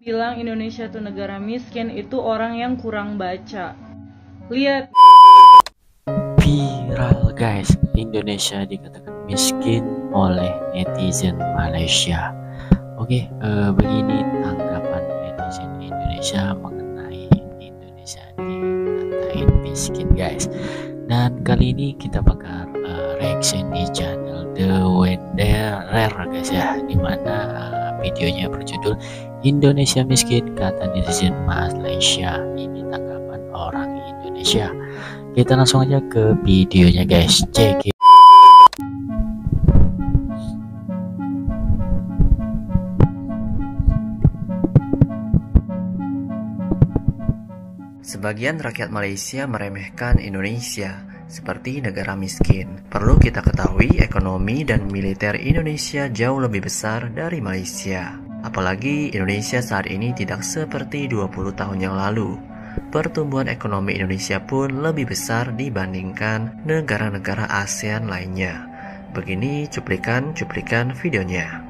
bilang Indonesia tuh negara miskin itu orang yang kurang baca. Lihat Viral guys, Indonesia dikatakan miskin oleh netizen Malaysia. Oke, begini tanggapan netizen Indonesia mengenai Indonesia dikatain miskin guys. Dan kali ini kita bakal reaction di channel The Wanderer guys ya, dimana videonya berjudul Indonesia miskin kata netizen Malaysia. Ini tanggapan orang Indonesia. Kita langsung aja ke videonya guys, check it. Sebagian rakyat Malaysia meremehkan Indonesia seperti negara miskin. Perlu kita ketahui ekonomi dan militer Indonesia jauh lebih besar dari Malaysia. Apalagi Indonesia saat ini tidak seperti 20 tahun yang lalu. Pertumbuhan ekonomi Indonesia pun lebih besar dibandingkan negara-negara ASEAN lainnya. Begini cuplikan videonya.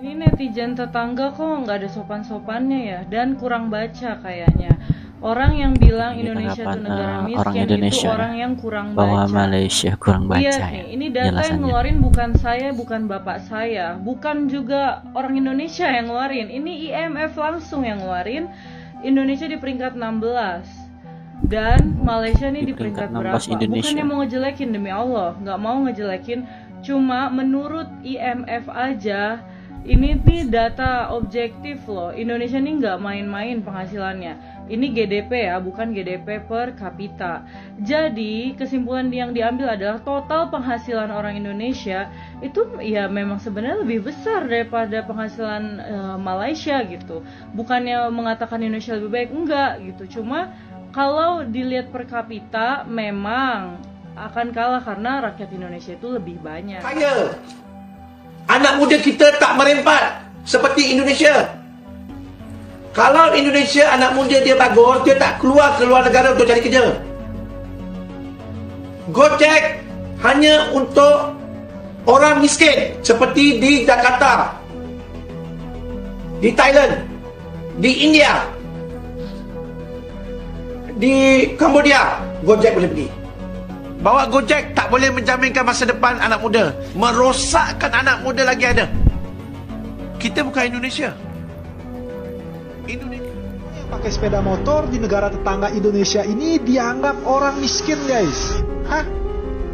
ini netizen tetangga kok nggak ada sopan-sopannya ya, dan kurang baca kayaknya. Orang yang bilang Ini Indonesia itu tanggapan, negara orang miskin Indonesia itu orang yang kurang bahwa baca. Malaysia kurang baca Lihat ya. nih, ini data yang Jelasannya. ngeluarin bukan saya, bukan bapak saya, bukan juga orang Indonesia yang ngeluarin. Ini IMF langsung yang ngeluarin. Indonesia di peringkat 16 dan Malaysia nih di peringkat berapa? Bukannya mau ngejelekin, demi Allah, nggak mau ngejelekin. Cuma menurut IMF aja, ini nih data objektif loh. Indonesia nih nggak main-main penghasilannya. Ini GDP ya, bukan GDP per kapita. Jadi kesimpulan yang diambil adalah total penghasilan orang Indonesia itu ya memang sebenarnya lebih besar daripada penghasilan Malaysia gitu. Bukannya mengatakan Indonesia lebih baik, enggak gitu. Cuma kalau dilihat per kapita memang akan kalah karena rakyat Indonesia itu lebih banyak. Kaya, anak muda kita tak merempat seperti Indonesia. Kalau Indonesia anak muda dia bagus, dia tak keluar negara untuk cari kerja. Gojek hanya untuk orang miskin seperti di Jakarta, di Thailand, di India, di Cambodia. Gojek boleh pergi. Bawa Gojek tak boleh menjaminkan masa depan anak muda. Merosakkan anak muda lagi ada. Kita bukan Indonesia. Yang pakai sepeda motor di negara tetangga Indonesia ini dianggap orang miskin guys. Hah?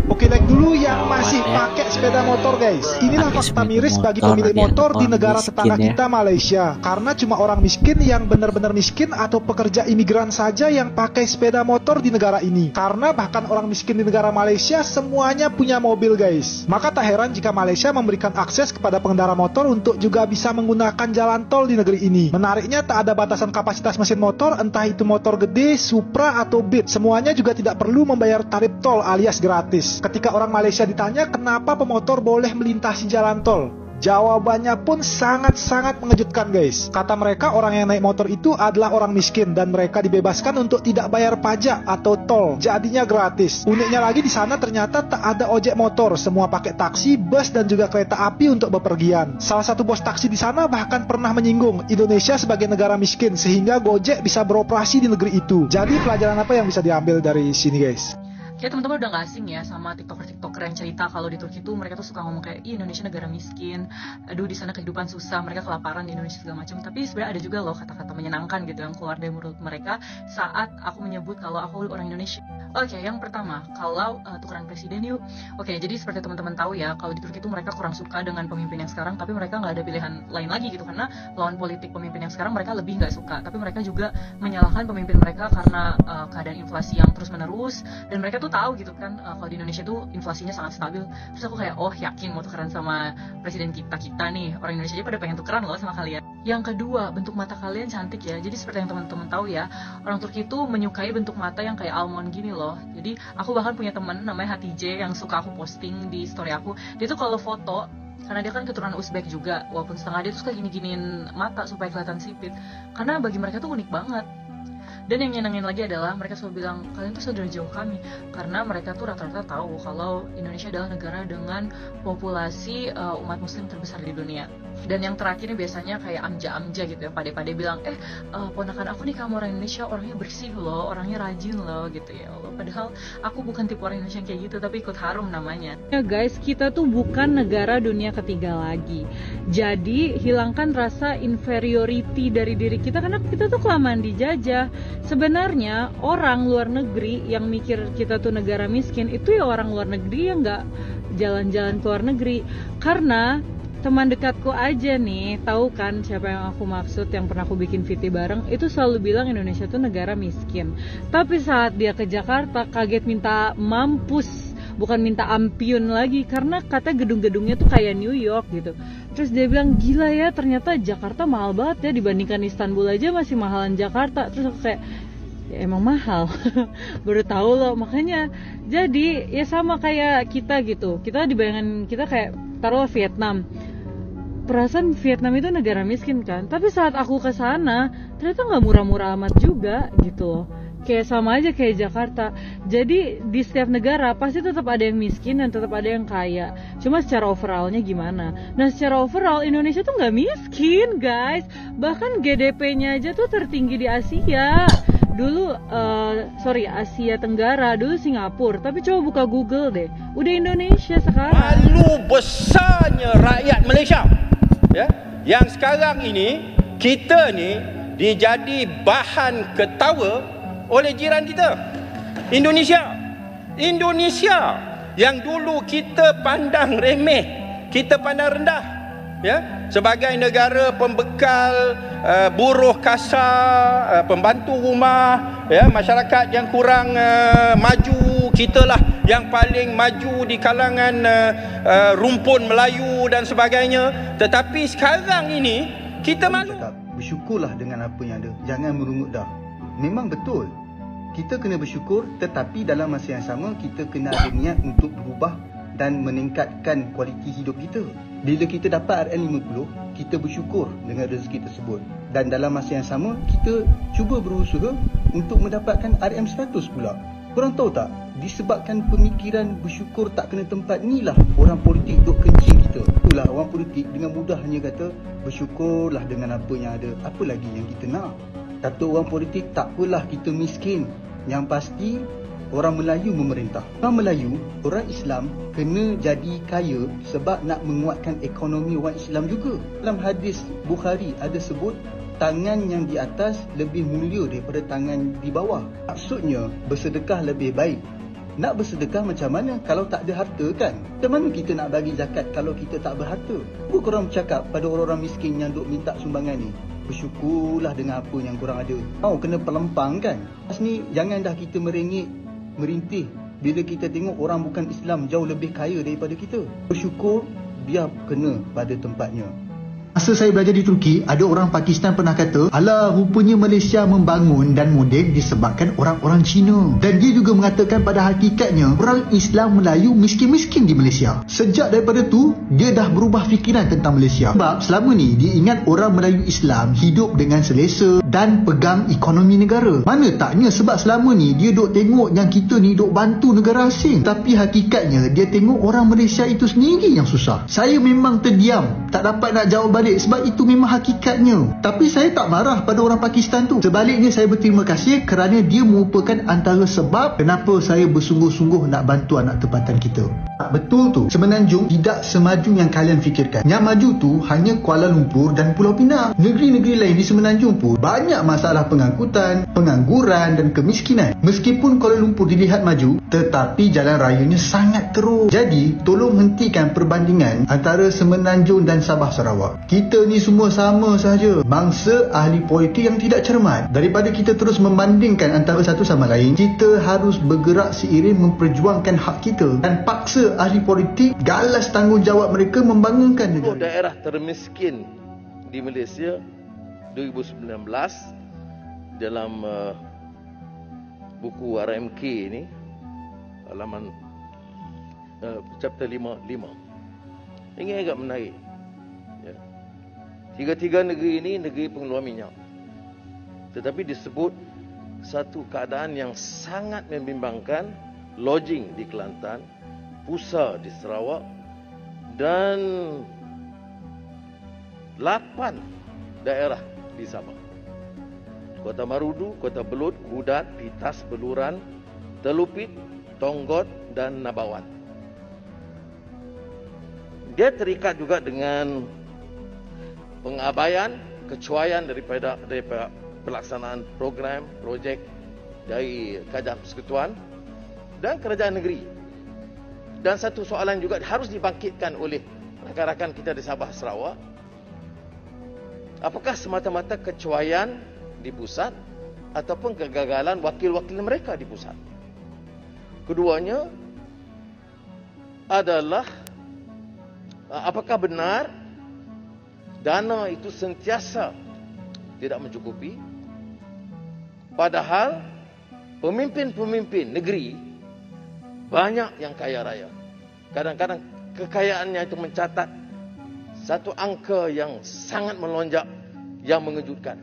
Oke, like dulu yang masih pakai sepeda motor guys. Inilah fakta miris bagi pemilik motor di negara tetangga kita Malaysia. Karena cuma orang miskin yang benar-benar miskin atau pekerja imigran saja yang pakai sepeda motor di negara ini. Karena bahkan orang miskin di negara Malaysia semuanya punya mobil guys. Maka tak heran jika Malaysia memberikan akses kepada pengendara motor untuk juga bisa menggunakan jalan tol di negeri ini. Menariknya tak ada batasan kapasitas mesin motor, entah itu motor gede, Supra atau Beat. Semuanya juga tidak perlu membayar tarif tol alias gratis. Ketika orang Malaysia ditanya kenapa pemotor boleh melintasi jalan tol, jawabannya pun sangat-sangat mengejutkan guys. Kata mereka orang yang naik motor itu adalah orang miskin dan mereka dibebaskan untuk tidak bayar pajak atau tol, jadinya gratis. Uniknya lagi di sana ternyata tak ada ojek motor, semua pakai taksi, bus dan juga kereta api untuk bepergian. Salah satu bos taksi di sana bahkan pernah menyinggung Indonesia sebagai negara miskin sehingga Gojek bisa beroperasi di negeri itu. Jadi pelajaran apa yang bisa diambil dari sini guys? Kayak teman-teman udah gak asing ya sama tiktoker yang cerita kalau di Turki tuh mereka tuh suka ngomong kayak Indonesia negara miskin, aduh di sana kehidupan susah, mereka kelaparan di Indonesia segala macam. Tapi sebenarnya ada juga loh kata-kata menyenangkan gitu yang keluar dari mulut mereka saat aku menyebut kalau aku orang Indonesia. Oke, yang pertama, kalau tukeran presiden yuk. Oke, jadi seperti teman-teman tahu ya, kalau di Turki tuh mereka kurang suka dengan pemimpin yang sekarang, tapi mereka nggak ada pilihan lain lagi gitu karena lawan politik pemimpin yang sekarang mereka lebih nggak suka. Tapi mereka juga menyalahkan pemimpin mereka karena keadaan inflasi yang terus-menerus, dan mereka tuh tahu gitu kan kalau di Indonesia tuh inflasinya sangat stabil. Terus aku kayak oh yakin mau tukeran sama presiden kita nih, orang Indonesia aja pada pengen tukeran loh sama kalian. Yang kedua, bentuk mata kalian cantik ya. Jadi seperti yang teman-teman tahu ya, orang Turki itu menyukai bentuk mata yang kayak almond gini loh. Jadi aku bahkan punya teman namanya Hatice yang suka aku posting di story aku. Dia tuh kalau foto, karena dia kan keturunan Uzbek juga, walaupun setengah, dia tuh suka gini-giniin mata supaya kelihatan sipit. Karena bagi mereka tuh unik banget. Dan yang nyenengin lagi adalah mereka selalu bilang kalian tuh saudara jauh kami, karena mereka tuh rata-rata tahu kalau Indonesia adalah negara dengan populasi umat muslim terbesar di dunia. Dan yang terakhir ini biasanya kayak amja-amja gitu ya, pade-pade bilang, ponakan aku nih kamu orang Indonesia, orangnya bersih loh, orangnya rajin loh gitu ya Allah. Padahal aku bukan tipe orang Indonesia yang kayak gitu, tapi ikut harum namanya. Ya guys, kita tuh bukan negara dunia ketiga lagi. Jadi hilangkan rasa inferiority dari diri kita karena kita tuh kelamaan dijajah. Sebenarnya orang luar negeri yang mikir kita tuh negara miskin itu ya orang luar negeri yang nggak jalan-jalan ke luar negeri. Karena teman dekatku aja nih, tahu kan siapa yang aku maksud, yang pernah aku bikin VT bareng, itu selalu bilang Indonesia tuh negara miskin. Tapi saat dia ke Jakarta kaget minta mampus, bukan minta ampiun lagi, karena kata gedung-gedungnya tuh kayak New York gitu. Terus dia bilang, gila ya ternyata Jakarta mahal banget ya, dibandingkan Istanbul aja masih mahalan Jakarta. Terus aku kayak, ya emang mahal. Baru tahu loh. Makanya jadi ya sama kayak kita gitu, kita dibayangkan kita kayak taruh Vietnam, perasaan Vietnam itu negara miskin kan, tapi saat aku ke sana ternyata nggak murah-murah amat juga gitu loh. Kayak sama aja kayak Jakarta. Jadi di setiap negara pasti tetap ada yang miskin dan tetap ada yang kaya. Cuma secara overallnya gimana? Nah secara overall Indonesia tuh nggak miskin guys. Bahkan GDP-nya aja tuh tertinggi di Asia. Dulu Asia Tenggara, dulu Singapura. Tapi coba buka Google deh, udah Indonesia sekarang. Malu besarnya rakyat Malaysia, ya, yang sekarang ini kita ni dijadi bahan ketawa oleh jiran kita, Indonesia yang dulu kita pandang remeh, kita pandang rendah, ya, sebagai negara pembekal buruh kasar, pembantu rumah, ya, masyarakat yang kurang maju, kitalah yang paling maju di kalangan rumpun Melayu dan sebagainya. Tetapi sekarang ini kita malu. Bersyukurlah dengan apa yang ada, jangan merungut dah. Memang betul, kita kena bersyukur, tetapi dalam masa yang sama kita kena ada niat untuk berubah dan meningkatkan kualiti hidup kita. Bila kita dapat RM50, kita bersyukur dengan rezeki tersebut. Dan dalam masa yang sama, kita cuba berusaha untuk mendapatkan RM100 pula. Korang tahu tak, disebabkan pemikiran bersyukur tak kena tempat ni lah orang politik duk kencing kita. Itulah orang politik dengan mudah hanya kata bersyukurlah dengan apa yang ada, apa lagi yang kita nak. Kata orang politik, tak apalah kita miskin, yang pasti orang Melayu memerintah. Orang Melayu, orang Islam kena jadi kaya sebab nak menguatkan ekonomi orang Islam juga. Dalam hadis Bukhari ada sebut, tangan yang di atas lebih mulia daripada tangan di bawah. Maksudnya bersedekah lebih baik. Nak bersedekah macam mana kalau tak ada harta kan? Macam mana kita nak bagi zakat kalau kita tak berharta? Apa korang bercakap pada orang-orang miskin yang duk minta sumbangan ni? Bersyukurlah dengan apa yang korang ada. Kena pelempang kan? Pas ni jangan dah kita merengek, merintih bila kita tengok orang bukan Islam jauh lebih kaya daripada kita. Bersyukur, biar kena pada tempatnya. Masa saya belajar di Turki, ada orang Pakistan pernah kata, alah rupanya Malaysia membangun dan moden disebabkan orang-orang Cina. Dan dia juga mengatakan pada hakikatnya, orang Islam Melayu miskin-miskin di Malaysia. Sejak daripada tu, dia dah berubah fikiran tentang Malaysia. Sebab selama ni, dia ingat orang Melayu Islam hidup dengan selesa dan pegang ekonomi negara. Mana taknya sebab selama ni, dia duk tengok yang kita ni duk bantu negara asing. Tapi hakikatnya, dia tengok orang Malaysia itu sendiri yang susah. Saya memang terdiam, tak dapat nak jawab balik sebab itu memang hakikatnya. Tapi saya tak marah pada orang Pakistan tu. Sebaliknya saya berterima kasih kerana dia merupakan antara sebab kenapa saya bersungguh-sungguh nak bantu anak tempatan kita. Betul tu, Semenanjung tidak semaju yang kalian fikirkan. Yang maju tu hanya Kuala Lumpur dan Pulau Pinang. Negeri-negeri lain di Semenanjung pun banyak masalah pengangkutan, pengangguran dan kemiskinan. Meskipun Kuala Lumpur dilihat maju, tetapi jalan rayanya sangat teruk. Jadi, tolong hentikan perbandingan antara Semenanjung dan Sabah Sarawak. Kita ni semua sama sahaja, bangsa ahli politik yang tidak cermat. Daripada kita terus membandingkan antara satu sama lain, kita harus bergerak seiring memperjuangkan hak kita dan paksa ahli politik galas tanggungjawab mereka membangunkan negara. Daerah termiskin di Malaysia 2019 dalam buku RMK ni, halaman chapter 5. Ini agak menarik. Ya. Tiga-tiga negeri ini negeri pengeluar minyak. Tetapi disebut satu keadaan yang sangat membimbangkan, lodging di Kelantan, Pusa di Sarawak dan 8 daerah di Sabah. Kota Marudu, Kota Belud, Kudat, Pitas, Beluran, Telupit, Tonggot dan Nabawan. Dia terikat juga dengan pengabaian, kecuaian daripada pelaksanaan program, projek dari Kerajaan Persekutuan dan Kerajaan Negeri. Dan satu soalan juga harus dibangkitkan oleh rakan-rakan kita di Sabah Sarawak. Apakah semata-mata kecuaian di pusat ataupun kegagalan wakil-wakil mereka di pusat? Keduanya adalah apakah benar dana itu sentiasa tidak mencukupi, padahal pemimpin-pemimpin negeri banyak yang kaya raya. Kadang-kadang kekayaannya itu mencatat satu angka yang sangat melonjak, yang mengejutkan.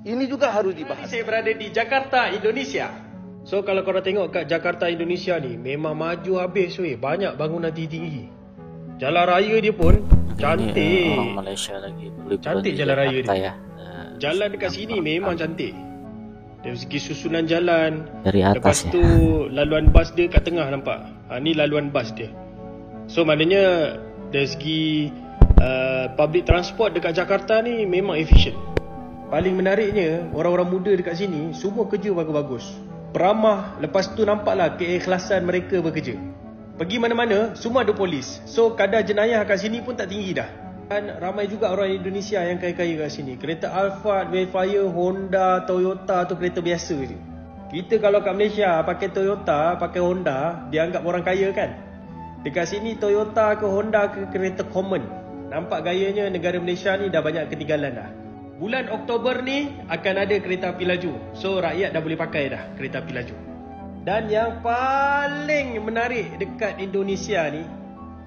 Ini juga harus dibahas. Saya berada di Jakarta, Indonesia. So kalau korang tengok kat Jakarta, Indonesia ni memang maju habis weh. Banyak bangunan tinggi-tinggi. Jalan raya dia pun cantik. Orang Malaysia lagi cantik jalan raya dia. Ya. Jalan dekat sini memang cantik. Dari segi susunan jalan. Dari atas. Lepas tu laluan bas dia kat tengah nampak. Ni laluan bas dia. So maknanya dari segi public transport dekat Jakarta ni memang efisien. Paling menariknya, orang-orang muda dekat sini semua kerja bagus-bagus. Peramah, lepas tu nampaklah keikhlasan mereka bekerja. Pergi mana-mana, semua ada polis. So kadar jenayah kat sini pun tak tinggi dah. Dan ramai juga orang Indonesia yang kaya-kaya kat sini. Kereta Alphard, Wayfire, Honda, Toyota tu kereta biasa je. Kita kalau kat Malaysia pakai Toyota, pakai Honda, dianggap orang kaya kan? Dekat sini Toyota ke Honda ke kereta common. Nampak gayanya negara Malaysia ni dah banyak ketinggalan dah. Bulan Oktober ni akan ada kereta api laju. So rakyat dah boleh pakai dah kereta api laju. Dan yang paling menarik dekat Indonesia ni,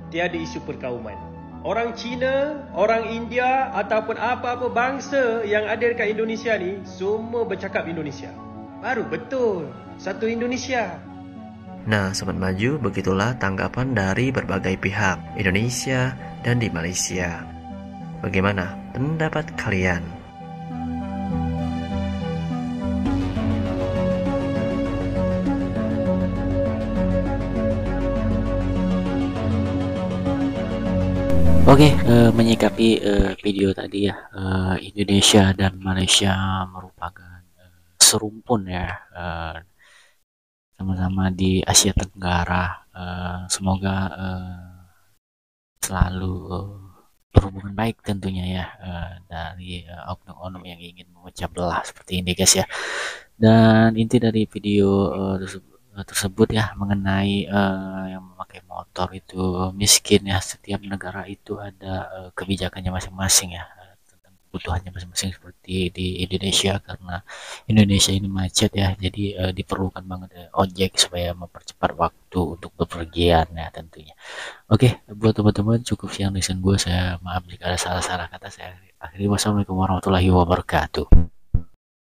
tiada isu perkauman. Orang Cina, orang India ataupun apa-apa bangsa yang ada dekat Indonesia ni semua bercakap Indonesia. Baru betul satu Indonesia. Nah, Sobat Maju, begitulah tanggapan dari berbagai pihak Indonesia dan di Malaysia. Bagaimana pendapat kalian? Oke, menyikapi video tadi ya, Indonesia dan Malaysia merupakan serumpun ya, sama-sama di Asia Tenggara. Semoga selalu berhubungan baik tentunya ya, dari oknum-oknum yang ingin memecah belah seperti ini guys ya. Dan inti dari video tersebut ya mengenai yang memakai motor itu miskin ya. Setiap negara itu ada kebijakannya masing-masing ya, tentang kebutuhannya masing-masing. Seperti di Indonesia, karena Indonesia ini macet ya, jadi diperlukan banget ojek supaya mempercepat waktu untuk bepergian ya tentunya. Oke, buat teman-teman cukup siang listen gue. Saya maaf jika ada salah-salah kata. Saya akhiri. Wassalamualaikum warahmatullahi wabarakatuh.